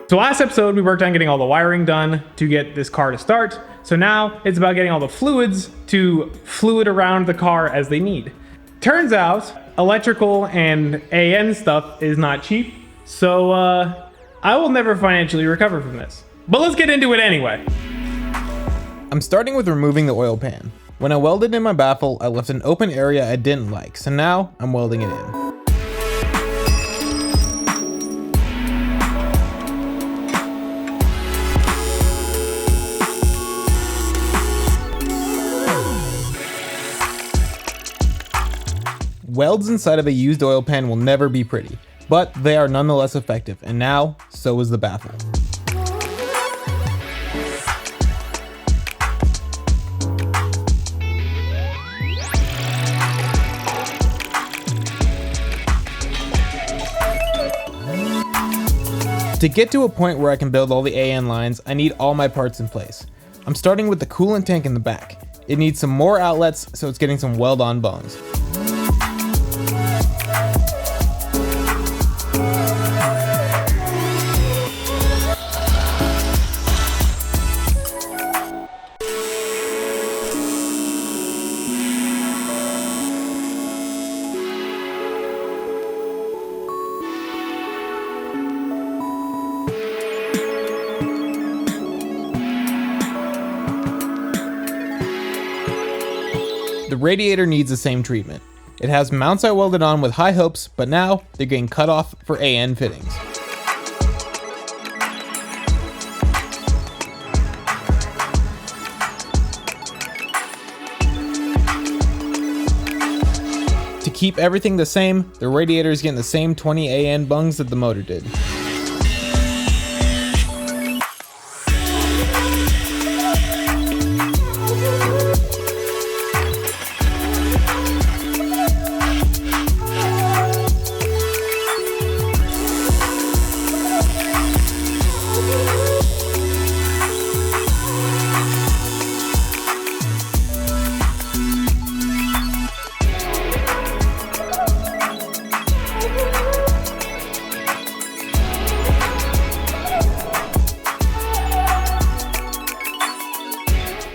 So last episode, we worked on getting all the wiring done to get this car to start. So now it's about getting all the fluids to fluid around the car as they need. Turns out electrical and AN stuff is not cheap. So I will never financially recover from this. But let's get into it anyway. I'm starting with removing the oil pan. When I welded in my baffle, I left an open area I didn't like. So now I'm welding it in. Welds inside of a used oil pan will never be pretty, but they are nonetheless effective, and now, so is the baffle. To get to a point where I can build all the AN lines, I need all my parts in place. I'm starting with the coolant tank in the back. It needs some more outlets, so it's getting some weld-on bungs. The radiator needs the same treatment. It has mounts I welded on with high hopes, but now they're getting cut off for AN fittings. To keep everything the same, the radiator is getting the same 20 AN bungs that the motor did.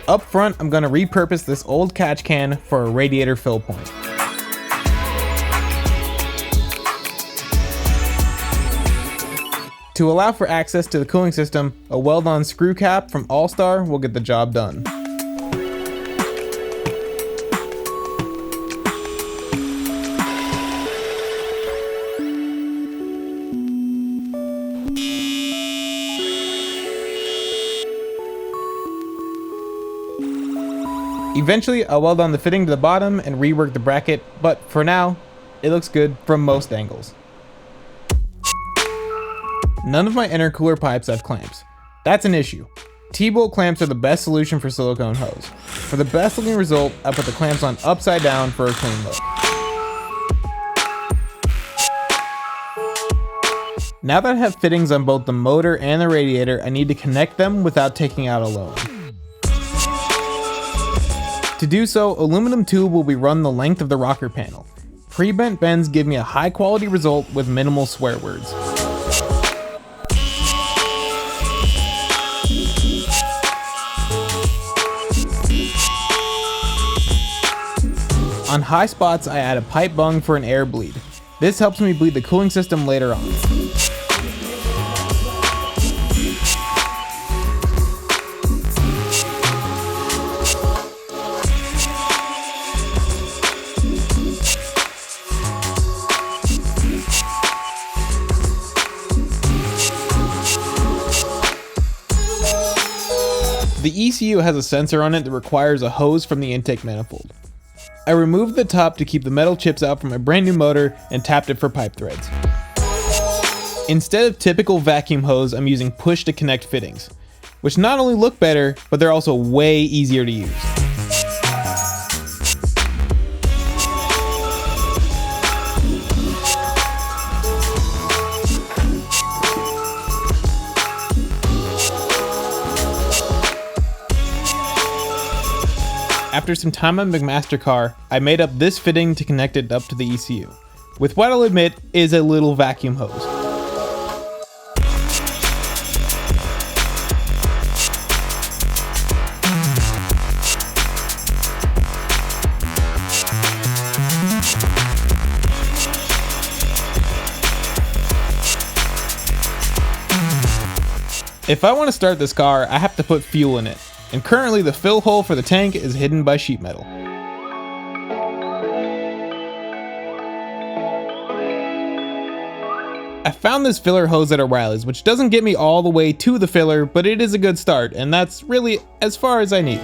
Up front, I'm going to repurpose this old catch can for a radiator fill point. To allow for access to the cooling system, a weld-on screw cap from All-Star will get the job done. Eventually, I'll weld on the fitting to the bottom and rework the bracket, but for now, it looks good from most angles. None of my intercooler pipes have clamps. That's an issue. T-bolt clamps are the best solution for silicone hose. For the best looking result, I put the clamps on upside down for a clean look. Now that I have fittings on both the motor and the radiator, I need to connect them without taking out a load. To do so, aluminum tube will be run the length of the rocker panel. Pre-bent bends give me a high quality result with minimal swear words. On high spots, I add a pipe bung for an air bleed. This helps me bleed the cooling system later on. The ECU has a sensor on it that requires a hose from the intake manifold. I removed the top to keep the metal chips out from my brand new motor and tapped it for pipe threads. Instead of typical vacuum hose, I'm using push to connect fittings, which not only look better, but they're also way easier to use. After some time on McMaster-Carr, I made up this fitting to connect it up to the ECU, with what I'll admit is a little vacuum hose. If I want to start this car, I have to put fuel in it, and currently the fill hole for the tank is hidden by sheet metal. I found this filler hose at O'Reilly's, which doesn't get me all the way to the filler, but it is a good start, and that's really as far as I need.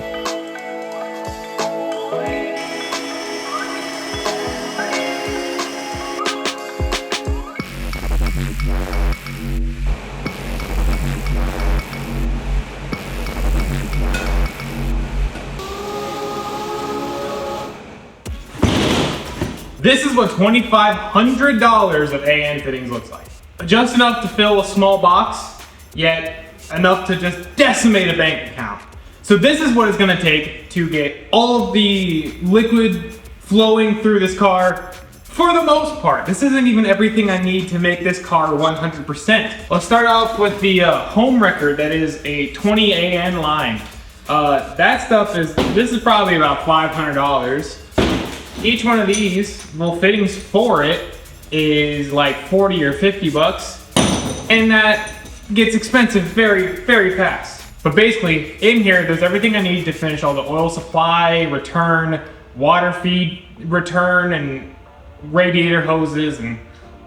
This is what $2,500 of AN fittings looks like. Just enough to fill a small box, yet enough to just decimate a bank account. So this is what it's gonna take to get all of the liquid flowing through this car for the most part. This isn't even everything I need to make this car 100%. Let's start off with the home record that is a 20 AN line. That stuff this is probably about $500. Each one of these little fittings for it is like 40 or 50 bucks, and that gets expensive very, very fast. But basically, in here, there's everything I need to finish all the oil supply, return, water feed, return, and radiator hoses, and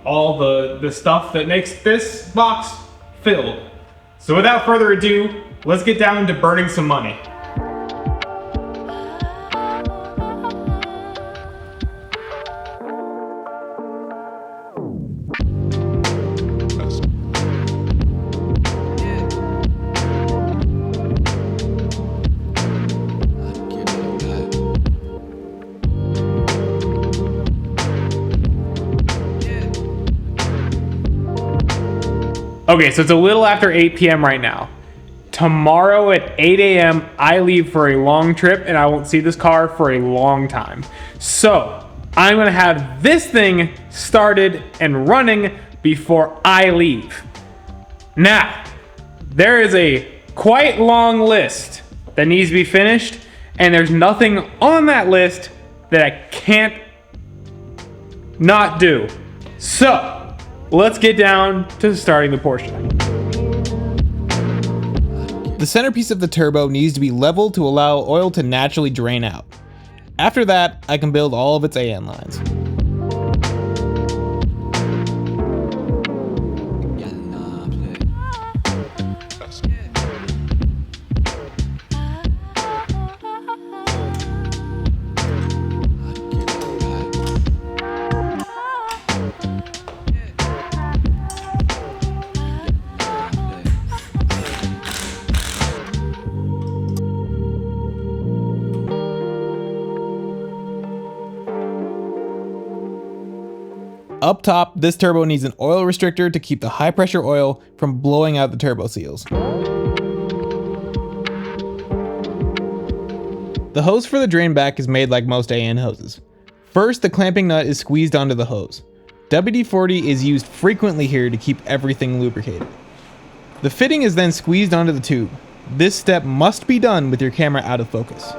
all the stuff that makes this box filled. So without further ado, let's get down to burning some money. Okay, so it's a little after 8 p.m. right now. Tomorrow at 8 a.m., I leave for a long trip and I won't see this car for a long time. So I'm gonna have this thing started and running before I leave. Now, there is a quite long list that needs to be finished, and there's nothing on that list that I can't not do. So, let's get down to starting the Porsche. The centerpiece of the turbo needs to be leveled to allow oil to naturally drain out. After that, I can build all of its AN lines. Up top, this turbo needs an oil restrictor to keep the high pressure oil from blowing out the turbo seals. The hose for the drain back is made like most AN hoses. First, the clamping nut is squeezed onto the hose. WD-40 is used frequently here to keep everything lubricated. The fitting is then squeezed onto the tube. This step must be done with your camera out of focus.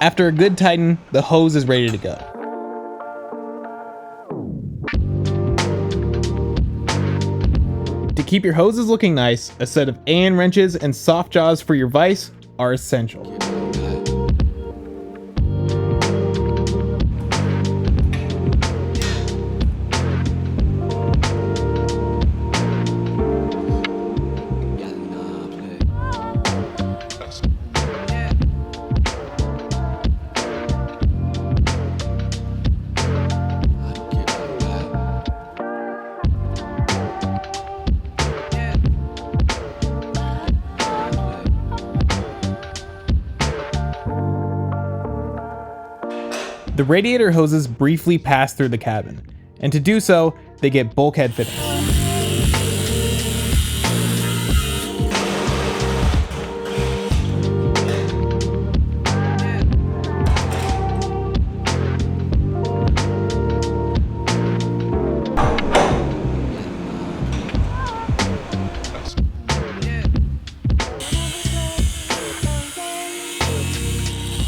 After a good tighten, the hose is ready to go. To keep your hoses looking nice, a set of AN wrenches and soft jaws for your vise are essential. The radiator hoses briefly pass through the cabin, and to do so, they get bulkhead fittings.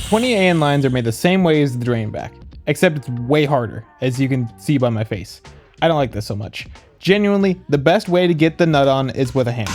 .20 AN lines are made the same way as the drain back. except it's way harder, as you can see by my face. I don't like this so much. Genuinely, the best way to get the nut on is with a hammer.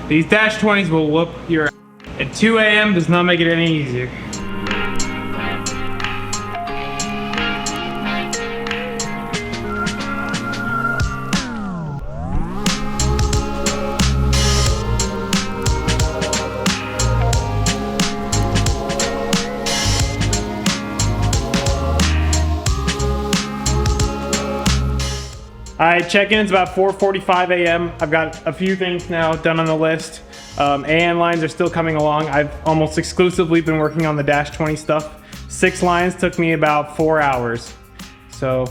These dash 20s will whoop your ass. At 2 a.m. does not make it any easier. Alright, check-in's about 4:45 a.m. I've got a few things now done on the list. AN lines are still coming along. I've almost exclusively been working on the dash 20 stuff. 6 lines took me about 4 hours. So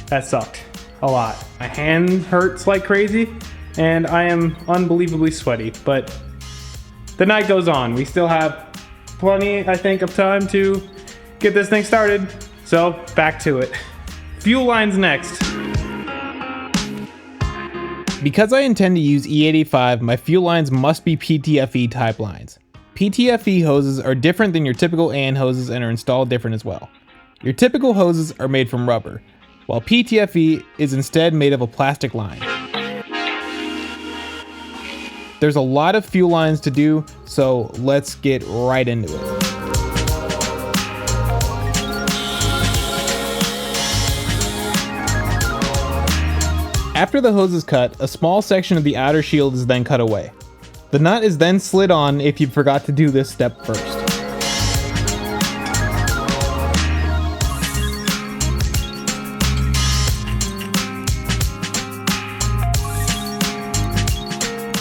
that sucked a lot. My hand hurts like crazy and I am unbelievably sweaty, but the night goes on. We still have plenty, I think, of time to get this thing started. So back to it. Fuel lines next. Because I intend to use E85, my fuel lines must be PTFE type lines. PTFE hoses are different than your typical AN hoses and are installed different as well. Your typical hoses are made from rubber, while PTFE is instead made of a plastic line. There's a lot of fuel lines to do, so let's get right into it. After the hose is cut, a small section of the outer shield is then cut away. The nut is then slid on if you forgot to do this step first.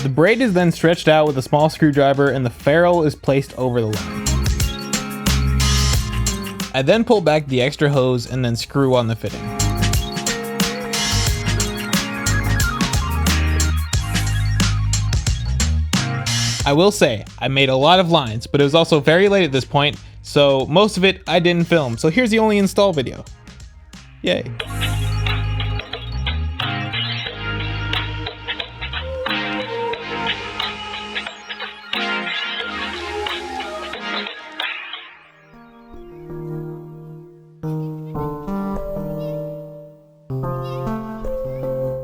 The braid is then stretched out with a small screwdriver and the ferrule is placed over the line. I then pull back the extra hose and then screw on the fitting. I will say, I made a lot of lines, but it was also very late at this point, so most of it I didn't film, so here's the only install video. Yay.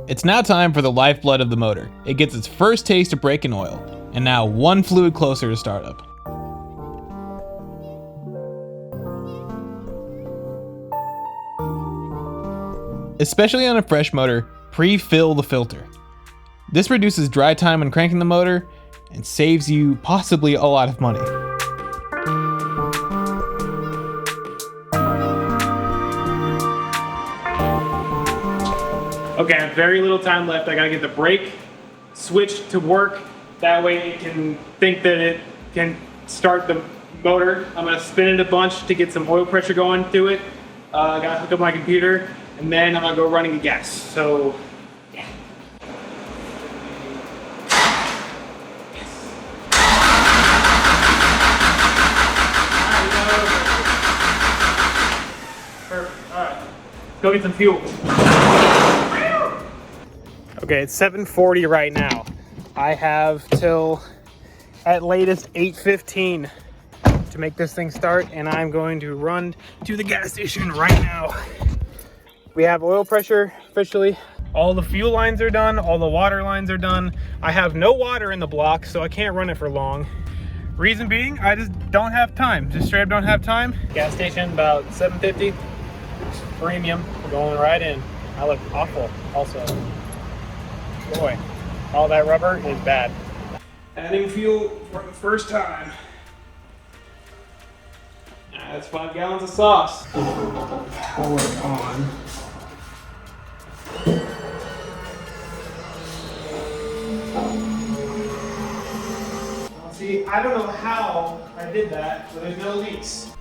It's now time for the lifeblood of the motor. It gets its first taste of brake and oil. And now one fluid closer to startup. Especially on a fresh motor, pre-fill the filter. This reduces dry time when cranking the motor and saves you possibly a lot of money. Okay, I have very little time left. I gotta get the brake switch to work. That way it can think that it can start the motor. I'm gonna spin it a bunch to get some oil pressure going through it. I gotta hook up my computer and then I'm gonna go running the gas. So, yeah. Perfect, all right. Go get some fuel. Okay, it's 7:40 right now. I have till at latest 8:15 to make this thing start, and I'm going to run to the gas station right now. We have oil pressure officially. All the fuel lines are done, all the water lines are done. I have no water in the block, so I can't run it for long. Reason being, I just don't have time. Just straight up don't have time. Gas station about $7.50. Premium, going right in. I look awful also. Boy, all that rubber is bad. Adding fuel for the first time. That's 5 gallons of sauce. Pour it on. See, I don't know how I did that, but there's no leaks.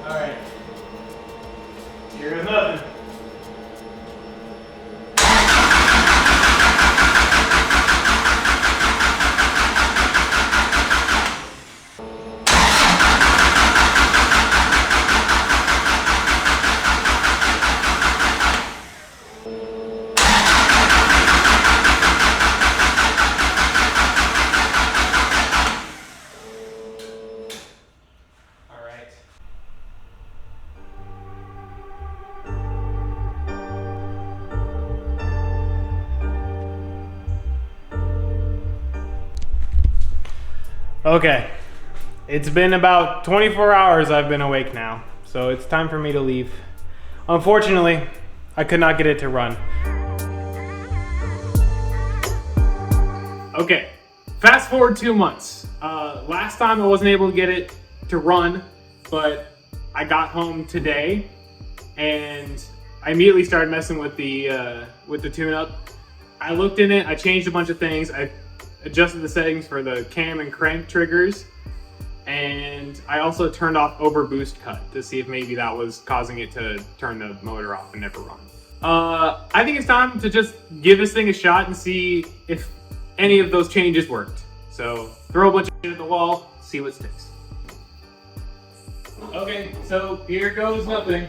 Alright. Here's nothing. Okay, it's been about 24 hours I've been awake now, so it's time for me to leave. Unfortunately, I could not get it to run. Okay, fast forward 2 months. Last time I wasn't able to get it to run, but I got home today and I immediately started messing with the tune-up. I looked in it, I changed a bunch of things. I adjusted the settings for the cam and crank triggers, and I also turned off overboost cut to see if maybe that was causing it to turn the motor off and never run. I think it's time to just give this thing a shot and see if any of those changes worked. So throw a bunch of shit at the wall, see what sticks. Okay, so here goes nothing.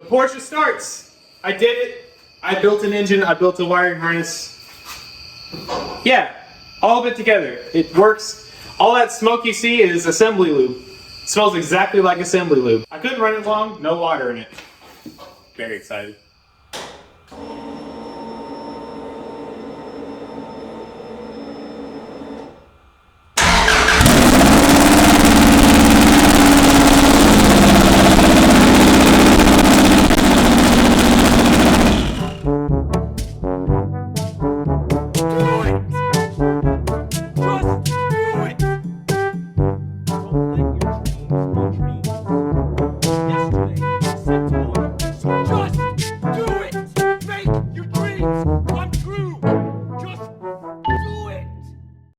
Porsche starts. I did it. I built an engine. I built a wiring harness. Yeah, all of it together. It works. All that smoke you see is assembly lube. It smells exactly like assembly lube. I couldn't run it long. No water in it. Very excited.